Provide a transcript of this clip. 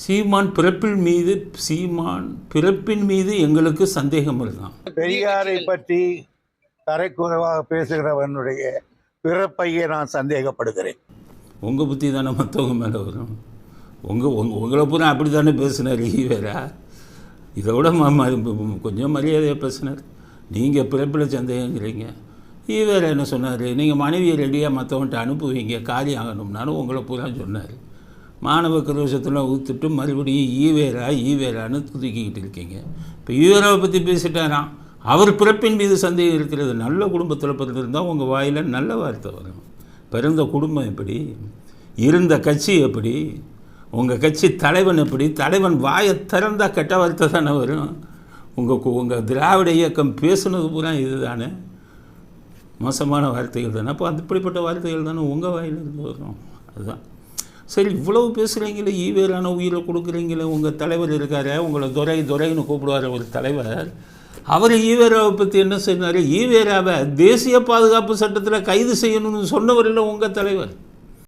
சீமான் பிறப்பின் மீது எங்களுக்கு சந்தேகம் இருக்கான். பெரியாரை பற்றி தரைக்குறைவாக பேசுகிறவனுடைய பிறப்பையே நான் சந்தேகப்படுகிறேன். உங்கள் புத்தி தானே மற்றவங்க மேலே வரும். உங்களை பூரா அப்படி தானே பேசினார் ஈவேரா. இதை விட கொஞ்சம் மரியாதையாக பேசினார். நீங்கள் பிறப்பில் சந்தேகங்கிறீங்க. ஈவேரா என்ன சொன்னார்? நீங்கள் மனைவியை ரெடியாக மற்றவன்ட்ட அனுப்புவீங்க காரியம் ஆகணும்னாலும் உங்களை பூரா சொன்னார். மாணவ கரோஷத்தில் ஊற்றுட்டு மறுபடியும் ஈவேரான்னு தூக்கிக்கிட்டு இருக்கீங்க. இப்போ ஈவேராவை பற்றி பேசிட்டாராம். அவர் பிறப்பின் மீது சந்தேகம் இருக்கிறது. நல்ல குடும்பத்தில் பிறந்திருந்தால் உங்கள் வாயில் நல்ல வார்த்தை வரும். பிறந்த குடும்பம் எப்படி, இருந்த கட்சி எப்படி, உங்கள் கட்சி தலைவன் எப்படி, தலைவன் வாயை திறந்தால் கெட்ட வார்த்தை தானே வரும். உங்கள் திராவிட இயக்கம் பேசுனது பூரா இது தானே, மோசமான வார்த்தைகள் தானே. அப்போ அப்படிப்பட்ட வார்த்தைகள் தானே உங்கள் வாயிலிருந்து வரும். அதுதான் சரி. இவ்வளவு பேசுகிறீங்களே, ஈவேரான உயிரை கொடுக்குறீங்களே. உங்கள் தலைவர் இருக்கார், உங்களை துரைன்னு கூப்பிடுவார் ஒரு தலைவர். அவர் ஈவேராவை பற்றி என்ன சொன்னார்? ஈவேராவை தேசிய பாதுகாப்பு சட்டத்தில் கைது செய்யணும்னு சொன்னவர் இல்லை உங்கள் தலைவர்.